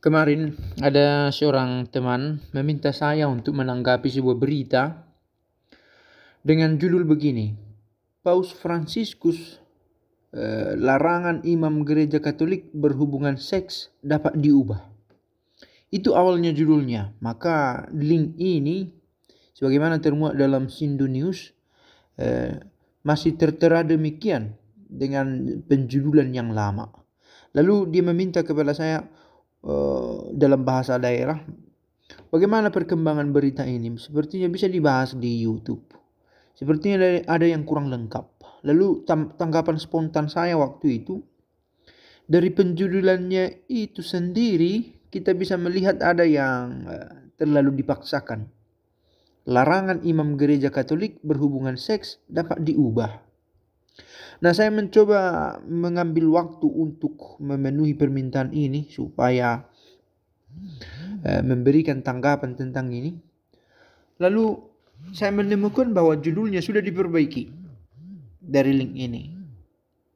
Kemarin ada seorang teman meminta saya untuk menanggapi sebuah berita dengan judul begini, Paus Fransiskus larangan imam gereja Katolik berhubungan seks dapat diubah. Itu awalnya judulnya. Maka link ini sebagaimana termuat dalam Sindu News masih tertera demikian dengan penjudulan yang lama. Lalu dia meminta kepada saya dalam bahasa daerah, bagaimana perkembangan berita ini? Sepertinya bisa dibahas di YouTube. Sepertinya ada yang kurang lengkap. Lalu tanggapan spontan saya waktu itu, dari penjudulannya itu sendiri kita bisa melihat ada yang terlalu dipaksakan. Larangan imam gereja Katolik berhubungan seks dapat diubah. Nah, saya mencoba mengambil waktu untuk memenuhi permintaan ini supaya memberikan tanggapan tentang ini. Lalu saya menemukan bahwa judulnya sudah diperbaiki dari link ini.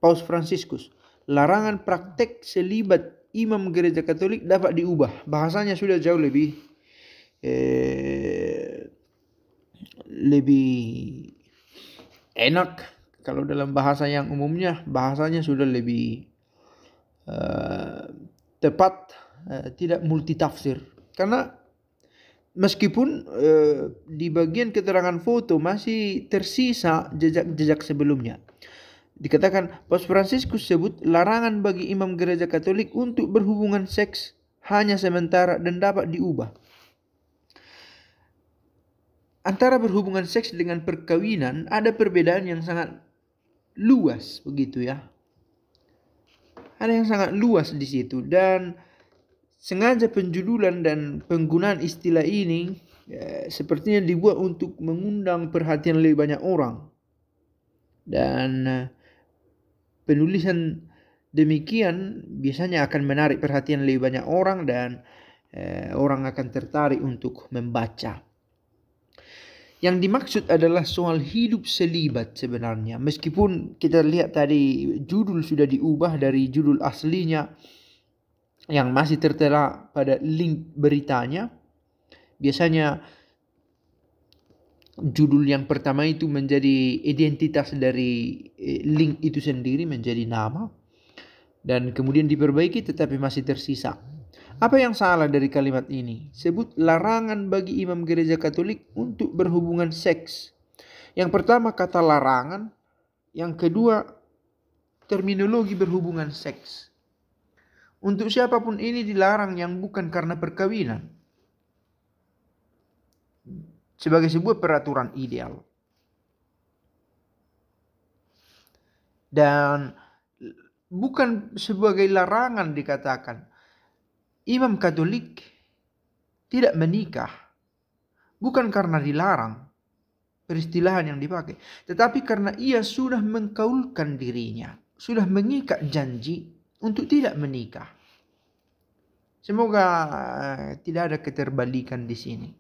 Paus Fransiskus, larangan praktek selibat imam gereja Katolik dapat diubah. Bahasanya sudah jauh lebih enak. Kalau dalam bahasa yang umumnya, bahasanya sudah lebih tepat, tidak multitafsir. Karena meskipun di bagian keterangan foto masih tersisa jejak-jejak sebelumnya. Dikatakan Paus Fransiskus sebut larangan bagi imam gereja Katolik untuk berhubungan seks hanya sementara dan dapat diubah. Antara berhubungan seks dengan perkawinan ada perbedaan yang sangat luas, begitu ya. Ada yang sangat luas di situ, dan sengaja penjudulan dan penggunaan istilah ini sepertinya dibuat untuk mengundang perhatian lebih banyak orang. Dan penulisan demikian biasanya akan menarik perhatian lebih banyak orang dan orang akan tertarik untuk membaca. Yang dimaksud adalah soal hidup selibat sebenarnya. Meskipun kita lihat tadi judul sudah diubah dari judul aslinya yang masih tertera pada link beritanya. Biasanya judul yang pertama itu menjadi identitas dari link itu sendiri, menjadi nama. Dan kemudian diperbaiki tetapi masih tersisa. Apa yang salah dari kalimat ini? Sebut larangan bagi imam gereja Katolik untuk berhubungan seks. Yang pertama kata larangan, yang kedua terminologi berhubungan seks. Untuk siapapun ini dilarang yang bukan karena perkawinan. Sebagai sebuah peraturan ideal. Dan bukan sebagai larangan dikatakan. Imam Katolik tidak menikah bukan karena dilarang, peristilahan yang dipakai, tetapi karena ia sudah mengkaulkan dirinya, sudah mengikat janji untuk tidak menikah. Semoga tidak ada keterbalikan di sini.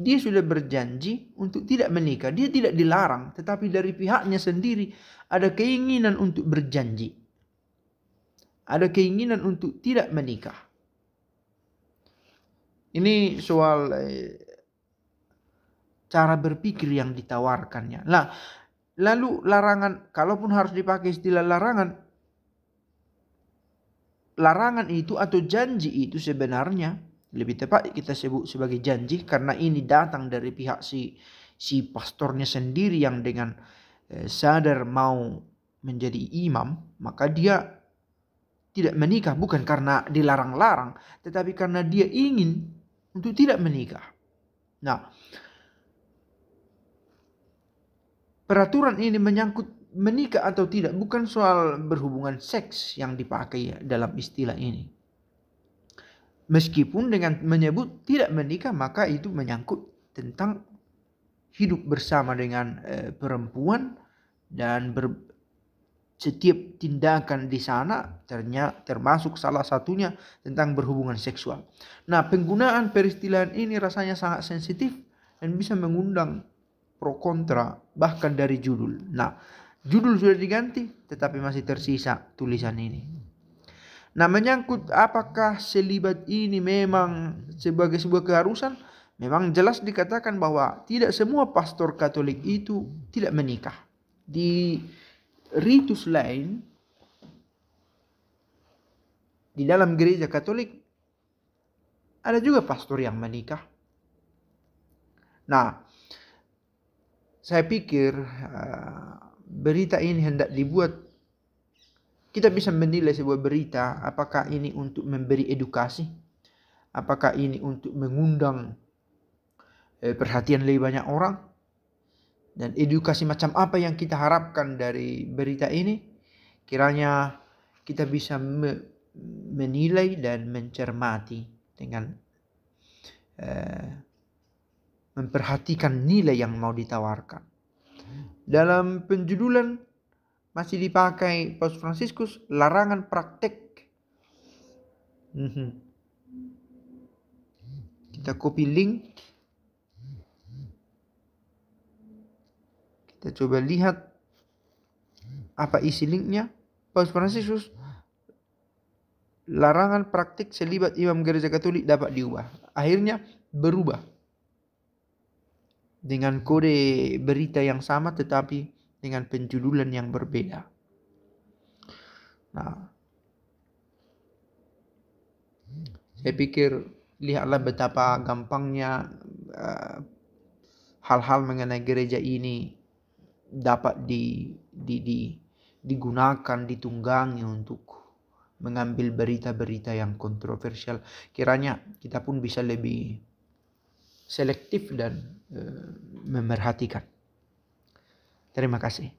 Dia sudah berjanji untuk tidak menikah, dia tidak dilarang, tetapi dari pihaknya sendiri ada keinginan untuk berjanji, ada keinginan untuk tidak menikah. Ini soal cara berpikir yang ditawarkannya. Nah, lalu larangan, kalaupun harus dipakai istilah larangan itu atau janji itu sebenarnya lebih tepat kita sebut sebagai janji, karena ini datang dari pihak si pastornya sendiri yang dengan sadar mau menjadi imam, maka dia tidak menikah bukan karena dilarang-larang, tetapi karena dia ingin untuk tidak menikah. Nah, peraturan ini menyangkut menikah atau tidak, bukan soal berhubungan seks yang dipakai dalam istilah ini. Meskipun dengan menyebut tidak menikah, maka itu menyangkut tentang hidup bersama dengan perempuan, dan setiap tindakan di sana termasuk salah satunya tentang berhubungan seksual. Nah, penggunaan peristilahan ini rasanya sangat sensitif dan bisa mengundang pro kontra bahkan dari judul. Nah, judul sudah diganti tetapi masih tersisa tulisan ini. Nah, menyangkut apakah selibat ini memang sebagai sebuah keharusan, memang jelas dikatakan bahwa tidak semua pastor Katolik itu tidak menikah. Di ritus lain, di dalam gereja Katolik, ada juga pastor yang menikah. Nah, saya pikir berita ini hendak dibuat, kita bisa menilai sebuah berita, apakah ini untuk memberi edukasi, apakah ini untuk mengundang perhatian lebih banyak orang, dan edukasi macam apa yang kita harapkan dari berita ini. Kiranya kita bisa menilai dan mencermati dengan memperhatikan nilai yang mau ditawarkan. Dalam penjudulan masih dipakai Paus Fransiskus, larangan praktek. Kita copy link. Kita coba lihat apa isi linknya. Paus Fransiskus, larangan praktik selibat imam gereja Katolik dapat diubah. Akhirnya berubah dengan kode berita yang sama tetapi dengan penjudulan yang berbeda. Nah, saya pikir lihatlah betapa gampangnya hal-hal mengenai gereja ini dapat digunakan, ditunggangi untuk mengambil berita-berita yang kontroversial. Kiranya kita pun bisa lebih selektif dan memerhatikan. Terima kasih.